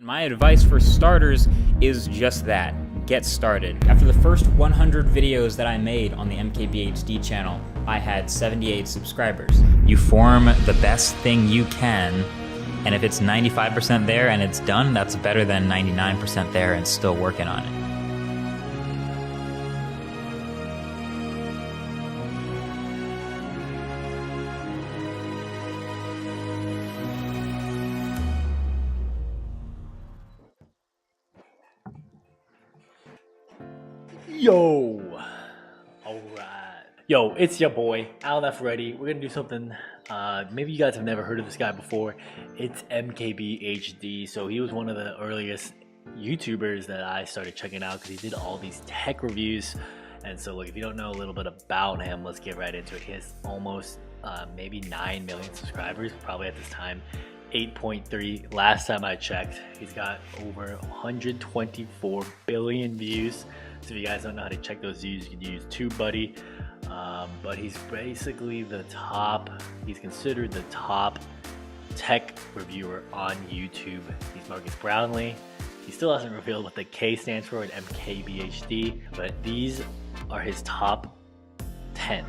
My advice for starters is just that. Get started. After the first 100 videos that I made on the MKBHD channel, I had 78 subscribers. You form the best thing you can, and if it's 95% there and it's done, that's better than 99% there and still working on it. Yo! Alright. Yo, it's your boy, Alan F. Ready. We're gonna do something, maybe you guys have never heard of this guy before. It's MKBHD. So he was one of the earliest YouTubers that I started checking out because he did all these tech reviews. And so look, if you don't know a little bit about him, let's get right into it. He has almost maybe 9 million subscribers, probably at this time 8.3 last time I checked. He's got over 124 billion views. So if you guys don't know how to check those views, you can use TubeBuddy. But he's basically the top, he's considered the top tech reviewer on YouTube. He's Marcus Brownlee. He still hasn't revealed what the K stands for at MKBHD, but these are his top 10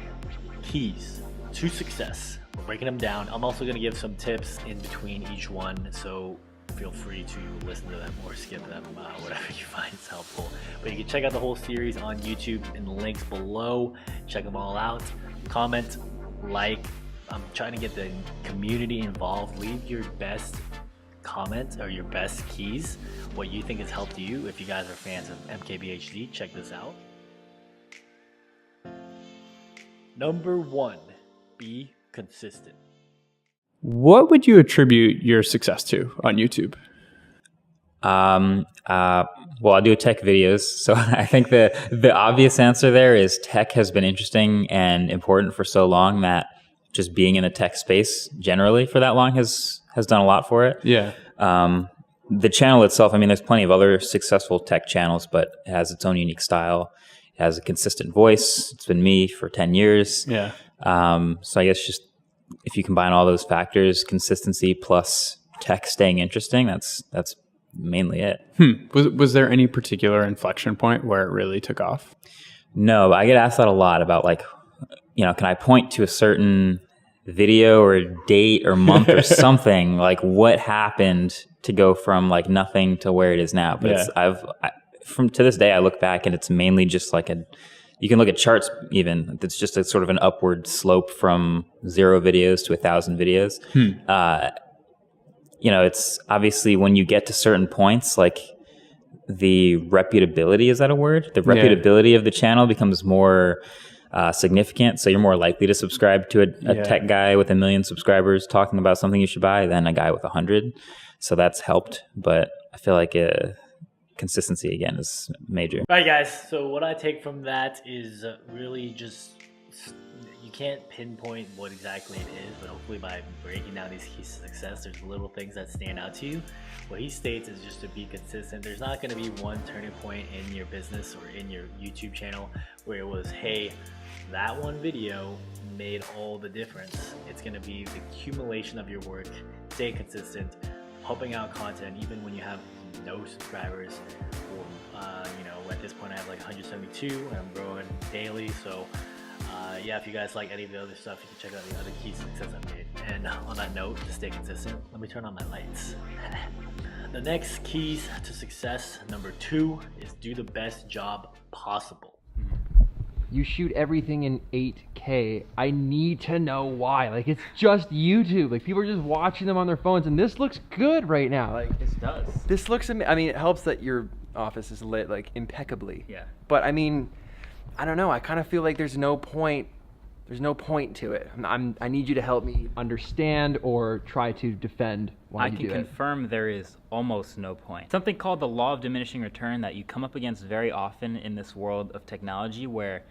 keys to success. We're breaking them down. I'm also going to give some tips in between each one, so feel free to listen to them or skip them, whatever you find is helpful. But you can check out the whole series on YouTube in the links below. Check them all out. Comment, like. I'm trying to get the community involved. Leave your best comments or your best keys, what you think has helped you. If you guys are fans of MKBHD, check this out. Number 1, be consistent. What would you attribute your success to on YouTube? Well, I do tech videos, so I think the obvious answer there is tech has been interesting and important for so long that just being in the tech space generally for that long has done a lot for it. Yeah. The channel itself, I mean, there's plenty of other successful tech channels, but it has its own unique style. It has a consistent voice. It's been me for 10 years. Yeah. So I guess just if you combine all those factors, consistency plus tech staying interesting, that's mainly it. Was there any particular inflection point where it really took off? No, I get asked that a lot about, like, you know, can I point to a certain video or a date or month or something, like what happened to go from like nothing to where it is now? But Yeah. From to this day, I look back and it's mainly just like you can look at charts even. It's just a sort of an upward slope from 0 videos to 1,000 videos. You know, it's obviously when you get to certain points, like the reputability, is that a word? The reputability of the channel becomes more significant. So you're more likely to subscribe to a tech guy with 1 million subscribers talking about something you should buy than a guy with 100. So that's helped. But I feel like consistency again is major. All right, guys, so what I take from that is really just, you can't pinpoint what exactly it is, but hopefully by breaking down these keys to success, there's little things that stand out to you. What he states is just to be consistent. There's not going to be one turning point in your business or in your YouTube channel where it was, hey, that one video made all the difference. It's going to be the accumulation of your work. Stay consistent, pumping out content even when you have no subscribers. You know, at this point I have like 172 and I'm growing daily. So yeah, if you guys like any of the other stuff, you can check out the other keys to success I made. And on that note, to stay consistent, let me turn on my lights. The next keys to success, number 2, is do the best job possible. You shoot everything in 8K. I need to know why. Like, it's just YouTube. Like, people are just watching them on their phones, and this looks good right now. Like, This does. this looks. I mean, it helps that your office is lit like impeccably. Yeah. But I mean, I don't know. I kind of feel like there's no point. There's no point to it. I need you to help me understand or try to defend why I you can do it. confirm there is almost no point. Something called the law of diminishing return that you come up against very often in this world of technology, where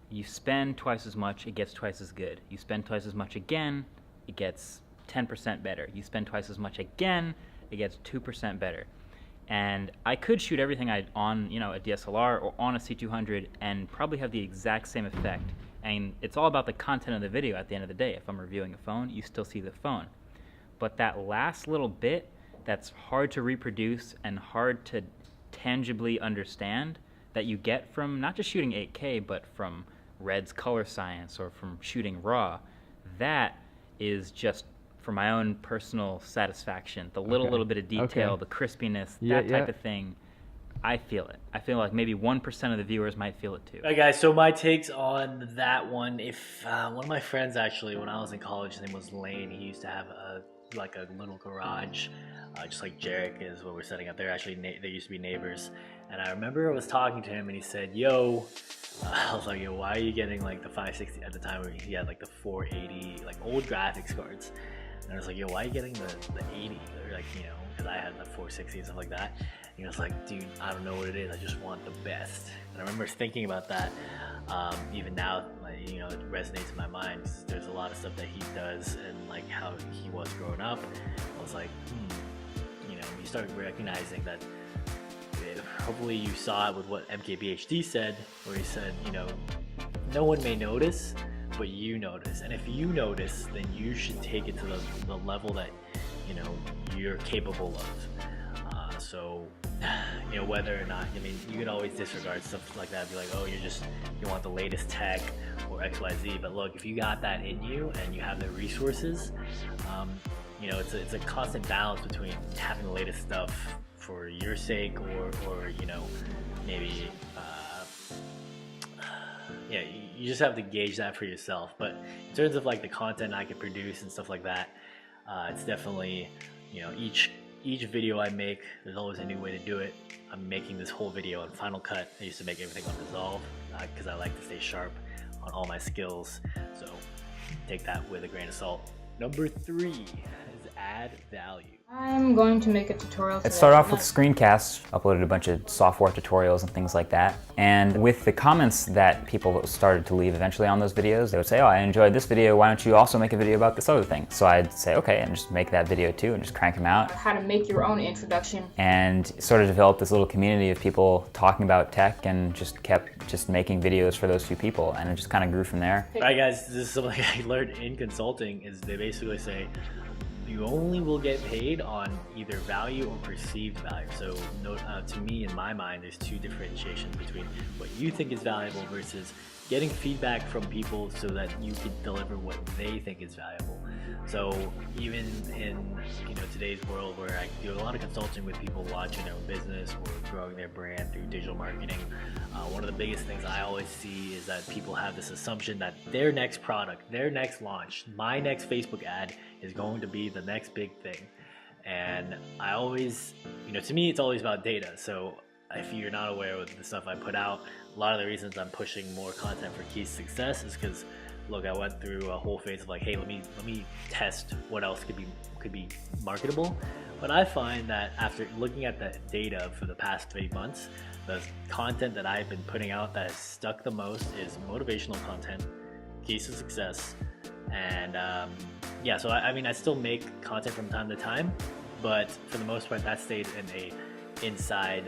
you spend twice as much, it gets twice as good. You spend twice as much again, it gets 10% better. You spend twice as much again, it gets 2% better. And I could shoot everything on, you know, a DSLR or on a C200 and probably have the exact same effect. And it's all about the content of the video at the end of the day. If I'm reviewing a phone, you still see the phone. But that last little bit that's hard to reproduce and hard to tangibly understand that you get from not just shooting 8K, but from Red's color science or from shooting RAW, that is just for my own personal satisfaction. The little bit of detail, the crispiness, that type of thing. I feel it. I feel like maybe 1% of the viewers might feel it too. All right, guys, so my takes on that one. If one of my friends, actually, when I was in college, his name was Lane, he used to have a little garage, just like Jarek is what we're setting up. They're actually, they used to be neighbors. And I remember I was talking to him and he said, yo, I was like, yo, why are you getting like the 560 at the time where he had like the 480, like old graphics cards? And I was like, yo, why are you getting the 80? Or like, you know, because I had the 460 and stuff like that. And he was like, dude, I don't know what it is. I just want the best. And I remember thinking about that. Even now, like, you know, it resonates in my mind. There's a lot of stuff that he does and like how he was growing up. I was like, you know, you start recognizing that. Hopefully you saw it with what MKBHD said, where he said, you know, no one may notice, but you notice. And if you notice, then you should take it to the level that, you know, you're capable of. So, you know, whether or not, I mean, you can always disregard stuff like that, be like, oh, you want the latest tech or XYZ. But look, if you got that in you and you have the resources, you know, it's a constant balance between having the latest stuff for your sake or you know, maybe yeah, you just have to gauge that for yourself. But in terms of like the content I could produce and stuff like that, it's definitely, you know, each video I make, there's always a new way to do it. I'm making this whole video in Final Cut. I used to make everything on Resolve because I like to stay sharp on all my skills, so take that with a grain of salt. Number 3 is add value. I'm going to make a tutorial today. It started off with screencasts, uploaded a bunch of software tutorials and things like that. And with the comments that people started to leave eventually on those videos, they would say, oh, I enjoyed this video, why don't you also make a video about this other thing? So I'd say, okay, and just make that video too and just crank them out. How to make your own introduction. And sort of developed this little community of people talking about tech and just kept just making videos for those few people. And it just kind of grew from there. All right, guys, this is something I learned in consulting is they basically say, you only will get paid on either value or perceived value. So to me, in my mind, there's two differentiations between what you think is valuable versus getting feedback from people so that you can deliver what they think is valuable. So even in, you know, today's world where I do a lot of consulting with people launching their own business or growing their brand through digital marketing, one of the biggest things I always see is that people have this assumption that their next product, their next launch, my next Facebook ad is going to be the next big thing. And I always, you know, to me, it's always about data. So if you're not aware of the stuff I put out, a lot of the reasons I'm pushing more content for Keys Success is because, look, I went through a whole phase of like, hey, let me test what else could be marketable. But I find that after looking at the data for the past 3 months, the content that I've been putting out that has stuck the most is motivational content, Keys to Success, and yeah. So I mean, I still make content from time to time, but for the most part, that stayed in a inside,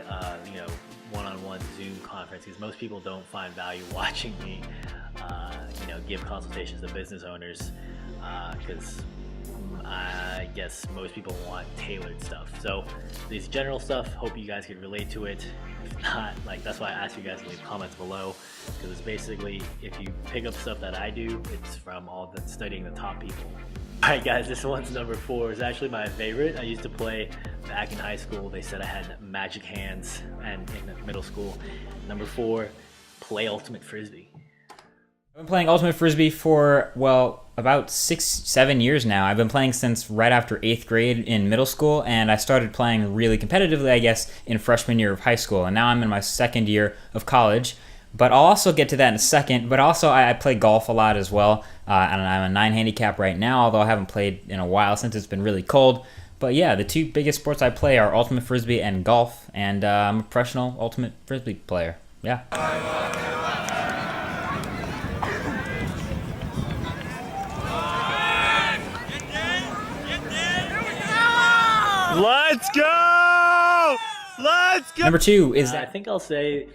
you know, one-on-one Zoom conference because most people don't find value watching me, you know, give consultations to business owners because I guess most people want tailored stuff. So this general stuff, hope you guys can relate to it. If not, like, that's why I ask you guys to leave comments below, because it's basically, if you pick up stuff that I do, it's from all the studying the top people. Alright guys, this one's number 4. It's actually my favorite. I used to play back in high school. They said I had magic hands, and in middle school. Number 4, play Ultimate Frisbee. I've been playing Ultimate Frisbee for, well, about 6-7 years now. I've been playing since right after 8th grade in middle school, and I started playing really competitively, I guess, in freshman year of high school. And now I'm in my 2nd year of college. But I'll also get to that in a second. But also I play golf a lot as well. And I'm a 9 handicap right now, although I haven't played in a while since it's been really cold. But yeah, the 2 biggest sports I play are Ultimate Frisbee and golf. And I'm a professional Ultimate Frisbee player. Yeah. Let's go! Let's go! Number 2 is I think I'll say,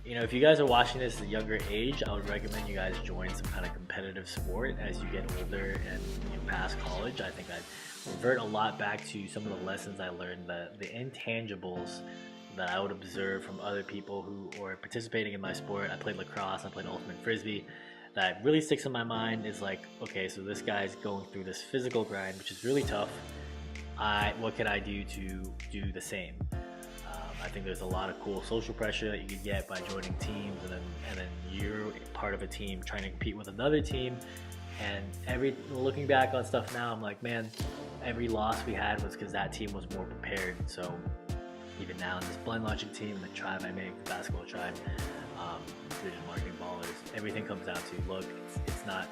you know, if you guys are watching this at a younger age, I would recommend you guys join some kind of competitive sport as you get older and, you know, past college. I think that revert a lot back to some of the lessons I learned, the intangibles that I would observe from other people who are participating in my sport. I played lacrosse, I played ultimate frisbee. That really sticks in my mind is like, okay, so this guy's going through this physical grind, which is really tough. What can I do to do the same? I think there's a lot of cool social pressure that you could get by joining teams, and then you're part of a team trying to compete with another team. And looking back on stuff now, I'm like, man, every loss we had was because that team was more prepared. So even now in this blind logic team, the tribe I make, the basketball tribe, vision marketing ballers, everything comes down to, look, it's not,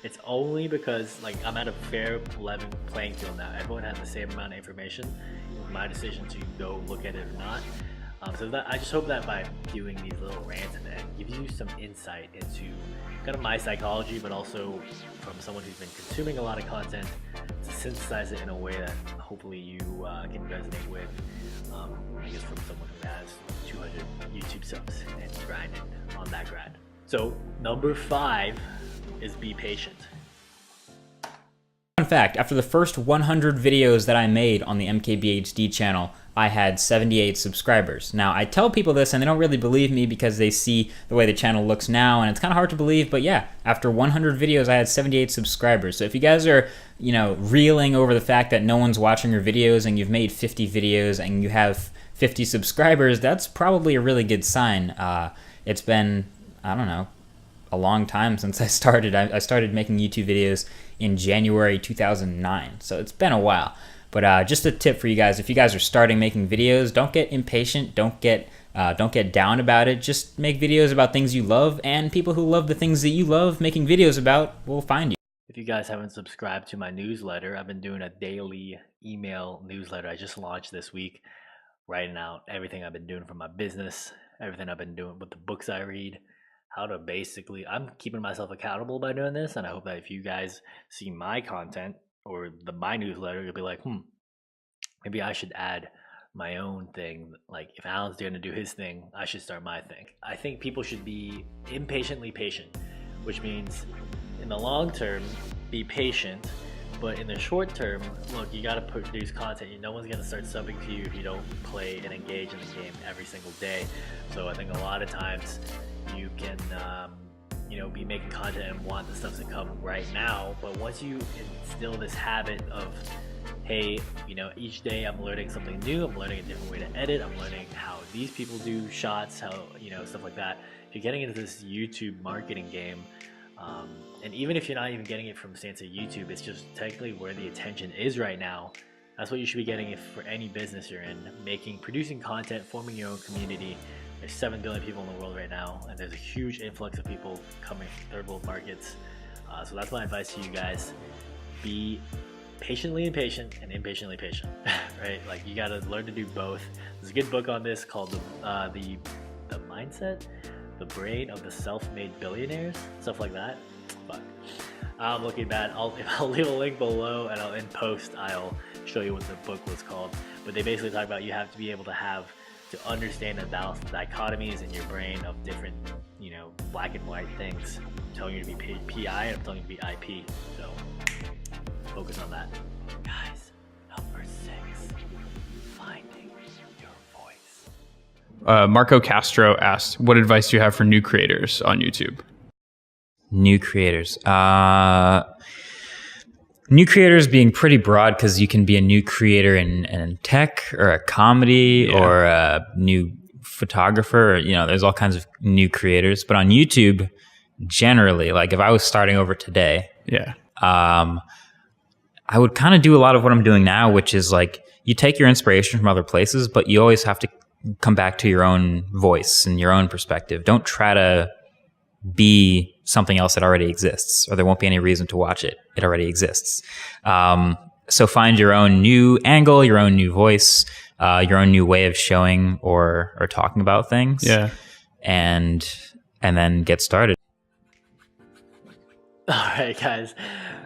it's only because like I'm at a fair level playing field now. Everyone has the same amount of information. It was my decision to go look at it or not. So that I just hope that by doing these little rants and that gives you some insight into kind of my psychology, but also from someone who's been consuming a lot of content, to synthesize it in a way that hopefully you can resonate with. I guess from someone who has 200 YouTube subs and grinding on that grind. So number 5 is be patient. Fun fact, after the first 100 videos that I made on the MKBHD channel, I had 78 subscribers. Now, I tell people this and they don't really believe me because they see the way the channel looks now, and it's kind of hard to believe, but yeah, after 100 videos, I had 78 subscribers. So if you guys are, reeling over the fact that no one's watching your videos and you've made 50 videos and you have 50 subscribers, that's probably a really good sign. It's been, I don't know, a long time since I started. I started making YouTube videos in January 2009, so it's been a while. But just a tip for you guys: if you guys are starting making videos, don't get impatient. Don't get down about it. Just make videos about things you love, and people who love the things that you love making videos about will find you. If you guys haven't subscribed to my newsletter, I've been doing a daily email newsletter. I just launched this week, writing out everything I've been doing for my business, everything I've been doing with the books I read, how to basically, I'm keeping myself accountable by doing this. And I hope that if you guys see my content or my newsletter, you'll be like, maybe I should add my own thing. Like if Alan's going to do his thing, I should start my thing. I think people should be impatiently patient, which means in the long term, be patient. But in the short term, look, you got to produce content. No one's going to start subbing to you if you don't play and engage in the game every single day. So I think a lot of times you can, be making content and want the stuff to come right now. But once you instill this habit of, hey, each day I'm learning something new, I'm learning a different way to edit, I'm learning how these people do shots, how, stuff like that. If you're getting into this YouTube marketing game, and even if you're not even getting it from stance of YouTube, it's just technically where the attention is right now. That's what you should be getting if for any business you're in, producing content, forming your own community. There's 7 billion people in the world right now, and there's a huge influx of people coming from third world markets. So that's my advice to you guys. Be patiently impatient and impatiently patient, right? Like you got to learn to do both. There's a good book on this called the Mindset, the Brain of the Self-Made Billionaires, stuff like that. But I'm looking bad. I'll leave a link below, and in post I'll show you what the book was called. But they basically talk about you have to be able to understand and balance the dichotomies in your brain of different, black and white things. I'm telling you to be PI, and I'm telling you to be IP. So focus on that. Guys, number 6, finding your voice. Marco Castro asked, what advice do you have for new creators on YouTube? New creators. New creators being pretty broad because you can be a new creator in tech or a comedy or a new photographer. Or, there's all kinds of new creators. But on YouTube, generally, like if I was starting over today, I would kind of do a lot of what I'm doing now, which is like you take your inspiration from other places, but you always have to come back to your own voice and your own perspective. Don't try to be something else that already exists, or there won't be any reason to watch it. It already exists. So find your own new angle, your own new voice, your own new way of showing or talking about things. Yeah. And then get started. All right, guys.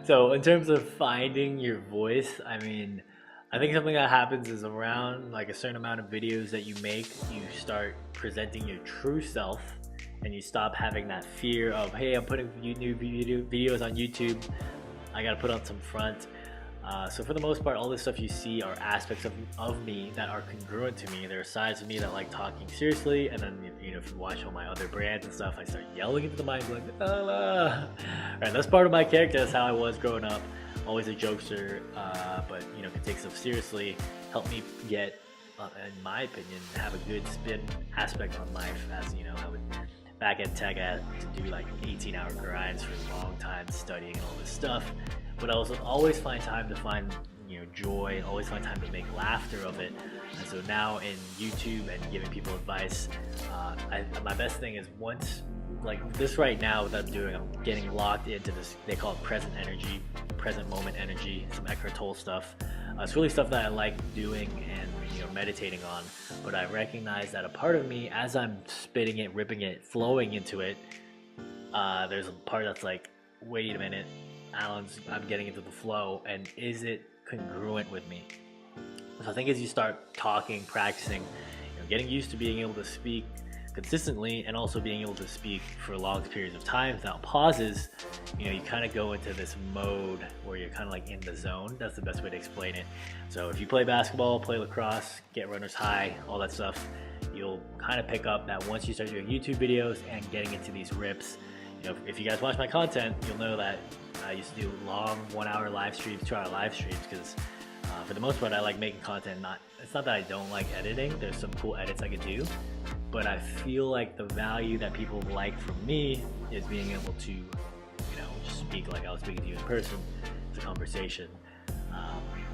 So in terms of finding your voice, I think something that happens is around like a certain amount of videos that you make, you start presenting your true self, and you stop having that fear of, hey, I'm putting new videos on YouTube. I gotta put on some front. So for the most part, all this stuff you see are aspects of me that are congruent to me. There are sides of me that like talking seriously, and then if you watch all my other brands and stuff, I start yelling into the mic like, ah. Right, that's part of my character. That's how I was growing up. Always a jokester, but can take stuff seriously. Help me get, in my opinion, have a good spin aspect on life. As I would back at tech, I had to do like 18-hour grinds for a long time studying and all this stuff. But I also always find time to find joy, and always find time to make laughter of it. And so now in YouTube and giving people advice, my best thing is once like this right now that I'm doing, I'm getting locked into this, they call it present energy, present moment energy, some Eckhart Tolle stuff. It's really stuff that I like doing and meditating on, but I recognize that a part of me, as I'm spitting it, ripping it, flowing into it, there's a part that's like, wait a minute, I'm getting into the flow, and is it congruent with me? So I think as you start talking, practicing, getting used to being able to speak consistently and also being able to speak for long periods of time without pauses, you kind of go into this mode where you're kind of like in the zone. That's the best way to explain it. So if you play basketball, play lacrosse, get runner's high, all that stuff, you'll kind of pick up that once you start doing YouTube videos and getting into these rips. If you guys watch my content, you'll know that I used to do long 1-hour live streams, 2-hour live streams, because for the most part I like making content. It's not that I don't like editing, there's some cool edits I could do, but I feel like the value that people like from me is being able to just speak like I was speaking to you in person. It's a conversation.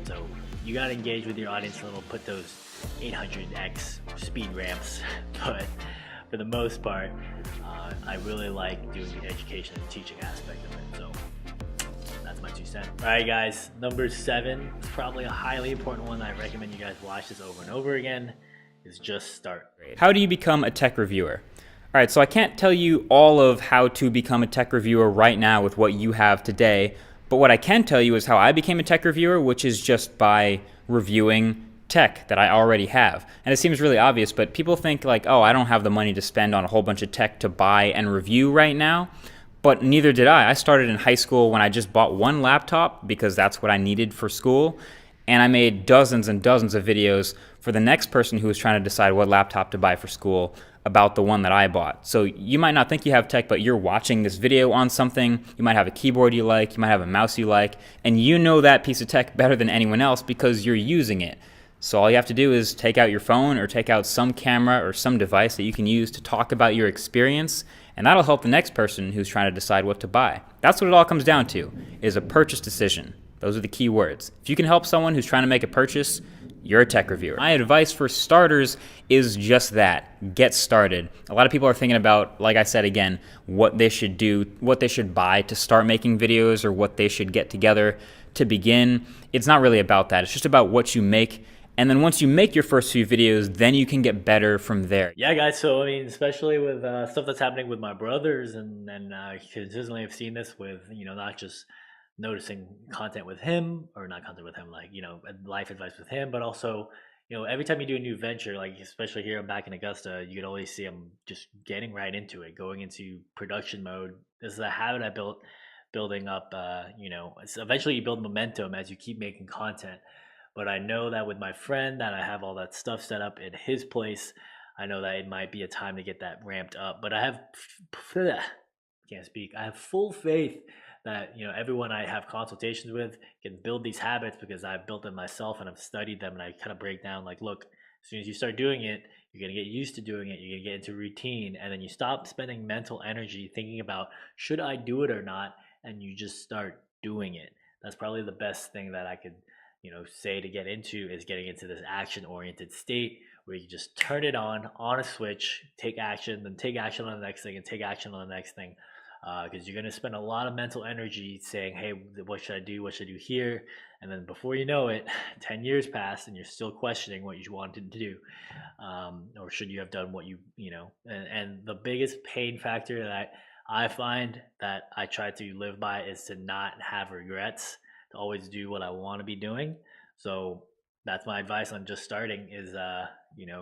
So you gotta engage with your audience a little, put those 800x speed ramps, but for the most part, I really like doing the education and teaching aspect of it. So that's my 2 cents. All right, guys, number 7 is probably a highly important one. I recommend you guys watch this over and over again. Is just start. How do you become a tech reviewer? All right, so I can't tell you all of how to become a tech reviewer right now with what you have today, but what I can tell you is how I became a tech reviewer, which is just by reviewing tech that I already have. And it seems really obvious, but people think like, oh, I don't have the money to spend on a whole bunch of tech to buy and review right now. But neither did I. I started in high school when I just bought one laptop because that's what I needed for school. And I made dozens and dozens of videos for the next person who was trying to decide what laptop to buy for school about the one that I bought. So you might not think you have tech, but you're watching this video on something. You might have a keyboard you like, you might have a mouse you like, and you know that piece of tech better than anyone else because you're using it. So all you have to do is take out your phone or take out some camera or some device that you can use to talk about your experience, and that'll help the next person who's trying to decide what to buy. That's what it all comes down to, is a purchase decision. Those are the key words. If you can help someone who's trying to make a purchase, you're a tech reviewer. My advice for starters is just that. Get started. A lot of people are thinking about, like I said again, what they should do, what they should buy to start making videos, or what they should get together to begin. It's not really about that. It's just about what you make. And then once you make your first few videos, then you can get better from there. Yeah, guys, so I mean, especially with stuff that's happening with my brothers, and consistently have seen this with, not just noticing content with him, or not content with him, like, life advice with him, but also, every time you do a new venture, like especially here back in Augusta, you could always see him just getting right into it, going into production mode. This is a habit I built, building up, it's eventually you build momentum as you keep making content. But I know that with my friend, that I have all that stuff set up in his place, I know that it might be a time to get that ramped up. But I have, can't speak, I have full faith that everyone I have consultations with can build these habits, because I've built them myself and I've studied them, and I kind of break down like, look, as soon as you start doing it, you're going to get used to doing it, you're going to get into routine, and then you stop spending mental energy thinking about should I do it or not, and you just start doing it. That's probably the best thing that I could say to get into, is getting into this action-oriented state where you just turn it on a switch, take action, then take action on the next thing, and take action on the next thing. Because you're going to spend a lot of mental energy saying, hey, what should I do? What should I do here? And then before you know it, 10 years pass and you're still questioning what you wanted to do. Or should you have done what and the biggest pain factor that I find that I try to live by is to not have regrets, to always do what I want to be doing. So that's my advice on just starting, is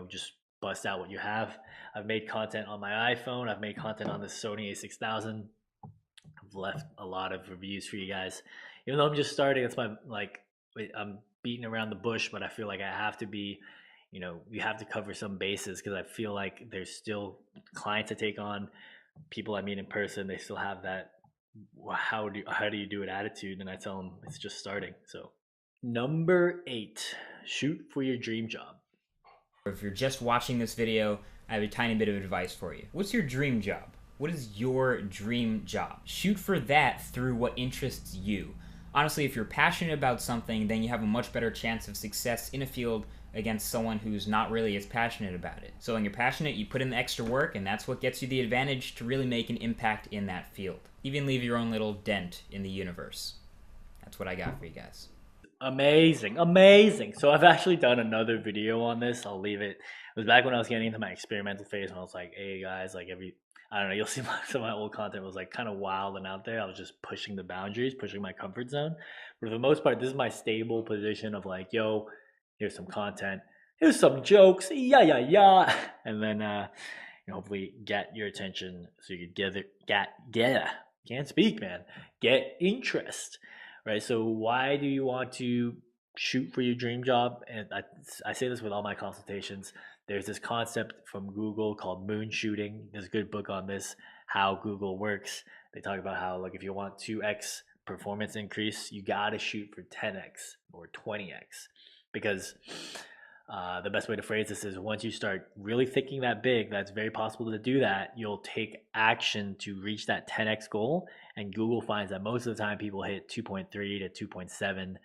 just bust out what you have. I've made content on my iPhone, I've made content on the Sony A6000. I've left a lot of reviews for you guys. even though I'm just starting, it's my I'm beating around the bush, but I feel like I have to be, you have to cover some bases because I feel like there's still clients to take on, people I meet in person. They still have that how do you do it attitude, and I tell them it's just starting. So number 8, shoot for your dream job. If you're just watching this video, I have a tiny bit of advice for you. What's your dream job? What is your dream job? Shoot for that through what interests you. Honestly, if you're passionate about something, then you have a much better chance of success in a field against someone who's not really as passionate about it. So when you're passionate, you put in the extra work, and that's what gets you the advantage to really make an impact in that field. Even leave your own little dent in the universe. That's what I got for you guys. Amazing, amazing. So I've actually done another video on this. I'll leave it. It was back when I was getting into my experimental phase, when I was like, hey guys, like I don't know, you'll see some of my old content was like kind of wild and out there. I was just pushing the boundaries, pushing my comfort zone. But for the most part, this is my stable position of like, yo, here's some content, here's some jokes, yeah, and then hopefully get your attention so you could can't speak, man, get interest, right? So why do you want to shoot for your dream job? And I say this with all my consultations. There's this concept from Google called moon shooting. There's a good book on this, how Google works. They talk about how, like, if you want 2x performance increase, you gotta shoot for 10x or 20x. Because the best way to phrase this is, once you start really thinking that big, that's very possible to do that, you'll take action to reach that 10x goal. And Google finds that most of the time people hit 2.3 to 2.7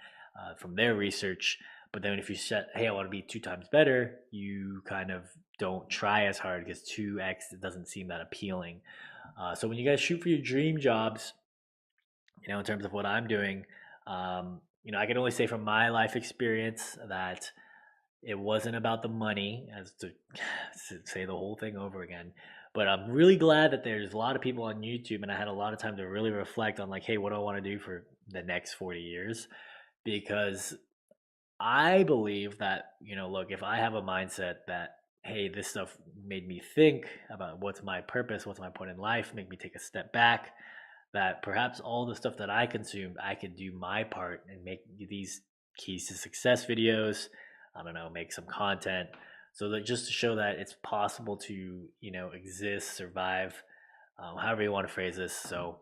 from their research. But then if you set, hey, I want to be 2 times better, you kind of don't try as hard because 2x, it doesn't seem that appealing. So when you guys shoot for your dream jobs, in terms of what I'm doing, I can only say from my life experience that it wasn't about the money, as to say the whole thing over again. But I'm really glad that there's a lot of people on YouTube, and I had a lot of time to really reflect on, like, hey, what do I want to do for the next 40 years? Because I believe that, look, if I have a mindset that, hey, this stuff made me think about what's my purpose, what's my point in life, make me take a step back, that perhaps all the stuff that I consumed, I could do my part and make these keys to success videos, I don't know, make some content. So that just to show that it's possible to, exist, survive, however you want to phrase this. So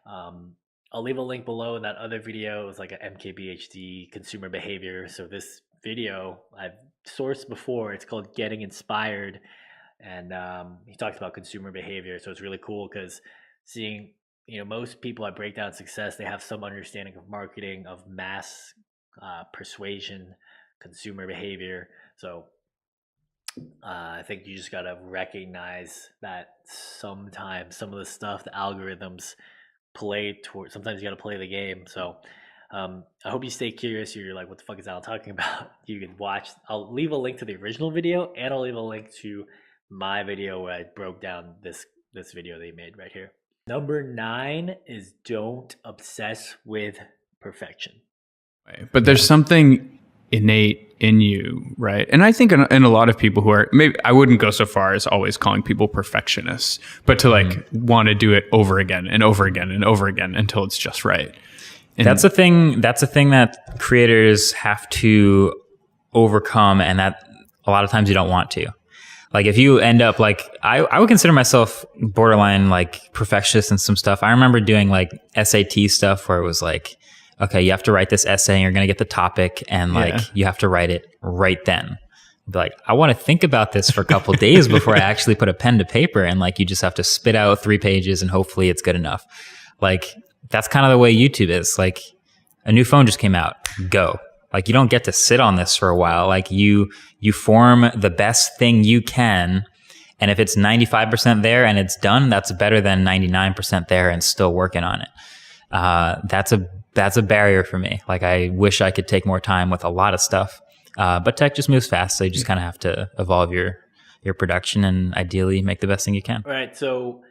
I'll leave a link below in that other video. It was like an MKBHD consumer behavior. So this video I've sourced before. It's called Getting Inspired. And he talks about consumer behavior. So it's really cool because seeing, most people that break down success, they have some understanding of marketing, of mass persuasion, consumer behavior. So I think you just got to recognize that sometimes some of the stuff, the algorithms play toward, sometimes you got to play the game. So I hope you stay curious. You're like, what the fuck is Al talking about? You can watch. I'll leave a link to the original video, and I'll leave a link to my video where I broke down this video they made right here. Number 9 is don't obsess with perfection. But there's something innate in you, right? And I think in a lot of people who are, maybe I wouldn't go so far as always calling people perfectionists, but to want to do it over again and over again and over again until it's just right. And that's a thing that creators have to overcome, and that a lot of times you don't want to. Like, if you end up like, I would consider myself borderline like perfectionist in some stuff. I remember doing like SAT stuff where it was like, okay, you have to write this essay and you're going to get the topic, and like you have to write it right then. Be like, I want to think about this for a couple of days before I actually put a pen to paper, and like you just have to spit out 3 pages and hopefully it's good enough. Like, that's kind of the way YouTube is. Like, a new phone just came out, go. Like, you don't get to sit on this for a while. Like, you form the best thing you can, and if it's 95% there and it's done, that's better than 99% there and still working on it. That's a barrier for me. Like, I wish I could take more time with a lot of stuff, but tech just moves fast, so you just kind of have to evolve your production and ideally make the best thing you can. Right. So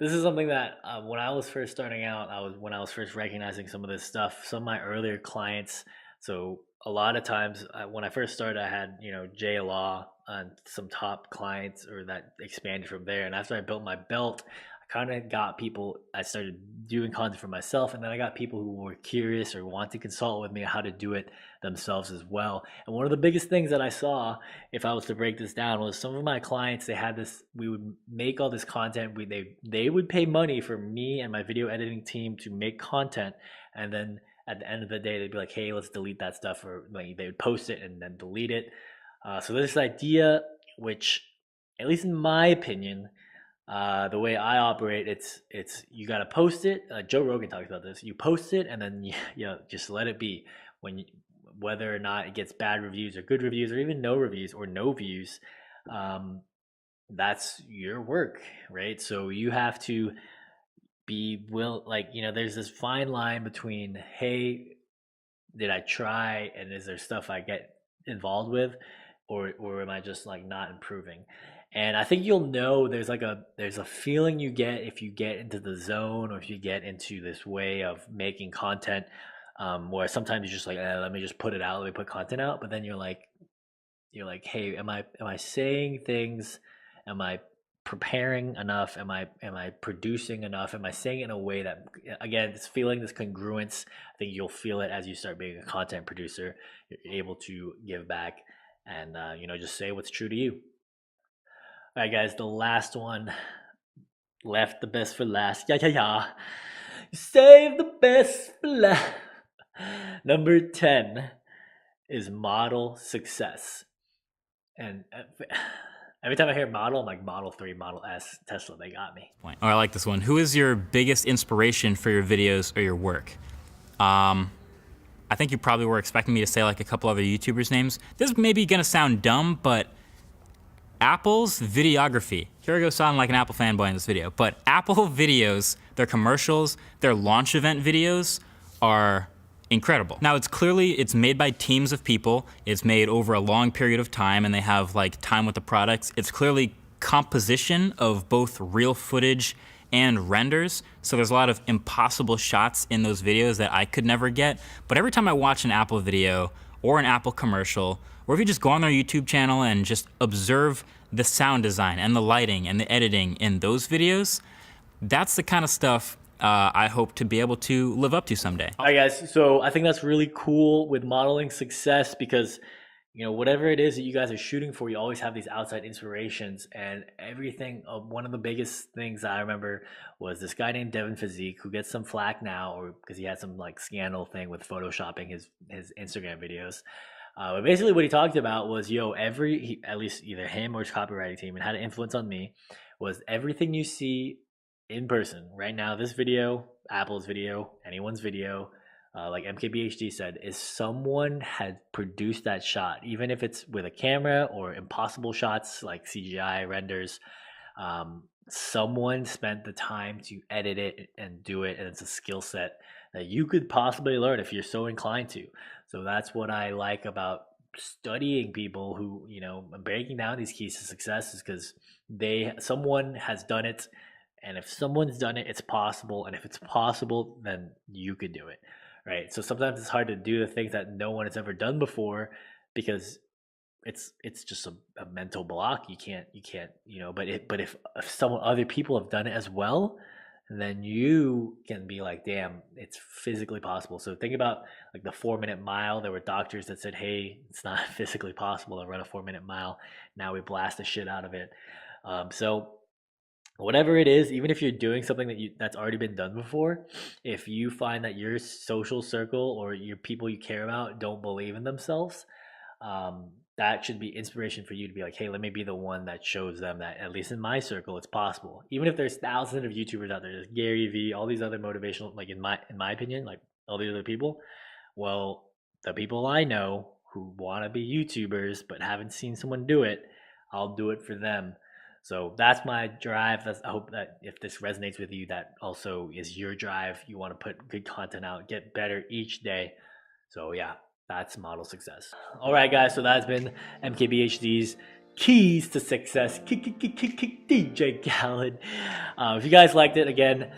this is something that when I was first starting out, when I was first recognizing some of this stuff, some of my earlier clients. So a lot of times when I first started, I had, YAYAaAAAaaAA and some top clients, or that expanded from there. And after I built my belt, kind of got people, I started doing content for myself, and then I got people who were curious or want to consult with me how to do it themselves as well. And one of the biggest things that I saw, if I was to break this down, was some of my clients, they had this, we would make all this content, they would pay money for me and my video editing team to make content, and then at the end of the day, they'd be like, hey, let's delete that stuff, or like they would post it and then delete it. So this idea, which, at least in my opinion, the way I operate, it's you got to post it. Joe Rogan talks about this. You post it and then just let it be. Whether or not it gets bad reviews or good reviews or even no reviews or no views, that's your work, right? So you have to be there's this fine line between, hey, did I try, and is there stuff I get involved with, or am I just like not improving? And I think you'll know there's a feeling you get if you get into the zone, or if you get into this way of making content, where sometimes you're just like, let me just put it out, let me put content out. But then you're like, hey, am I saying things? Am I preparing enough? Am I producing enough? Am I saying it in a way that, again, this feeling, this congruence, I think you'll feel it as you start being a content producer. You're able to give back and just say what's true to you. All right, guys, the last one, left the best for last. Yeah. Save the best for last. Number 10 is model success. And every time I hear model, I'm like, Model 3, Model S, Tesla, they got me. Oh, I like this one. Who is your biggest inspiration for your videos or your work? I think you probably were expecting me to say like a couple other YouTubers' names. This may be gonna sound dumb, but Apple's videography. Here I go sounding like an Apple fanboy in this video, but Apple videos, their commercials, their launch event videos are incredible. Now it's made by teams of people, it's made over a long period of time, and they have like time with the products. It's clearly composition of both real footage and renders, so there's a lot of impossible shots in those videos that I could never get. But every time I watch an Apple video or an Apple commercial, or if you just go on their YouTube channel and just observe the sound design and the lighting and the editing in those videos, that's the kind of stuff I hope to be able to live up to someday. All right, guys, so I think that's really cool with modeling success, because whatever it is that you guys are shooting for, you always have these outside inspirations. And everything, one of the biggest things I remember was this guy named Devin Physique, who gets some flack now, or because he had some like scandal thing with photoshopping his Instagram videos. But basically what he talked about was, at least either him or his copywriting team, and had an influence on me, was everything you see in person right now, this video, Apple's video, anyone's video, like MKBHD said, is someone had produced that shot, even if it's with a camera or impossible shots like CGI renders. Someone spent the time to edit it and do it, and it's a skill set that you could possibly learn if you're so inclined to. So that's what I like about studying people who, breaking down these keys to success, is because someone has done it, and if someone's done it, it's possible, and if it's possible, then you could do it, right? So sometimes it's hard to do the things that no one has ever done before, because it's just a mental block. You can't, but if other people have done it as well, then you can be like, damn, it's physically possible. So think about like the 4-minute mile. There were doctors that said, hey, it's not physically possible to run a 4-minute mile. Now we blast the shit out of it. So whatever it is, even if you're doing something that's already been done before, if you find that your social circle or your people you care about don't believe in themselves, that should be inspiration for you to be like, hey, let me be the one that shows them that, at least in my circle, it's possible. Even if there's thousands of YouTubers out there, there's Gary Vee, all these other motivational, like in my opinion, like all these other people. Well, the people I know who want to be YouTubers but haven't seen someone do it, I'll do it for them. So that's my drive. I hope that if this resonates with you, that also is your drive. You want to put good content out, get better each day. So yeah, that's model success. All right, guys. So that's been MKBHD's Keys to Success. DJ Khaled. If you guys liked it, again,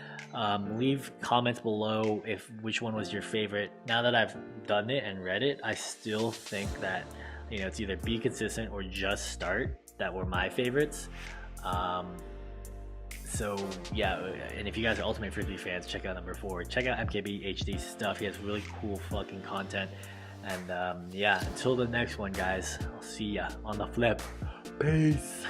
leave comments below which one was your favorite. Now that I've done it and read it, I still think that it's either be consistent or just start that were my favorites. So yeah, and if you guys are Ultimate Frisbee fans, check out number 4. Check out MKBHD stuff. He has really cool fucking content. And yeah, until the next one, guys. I'll see ya on the flip. Peace.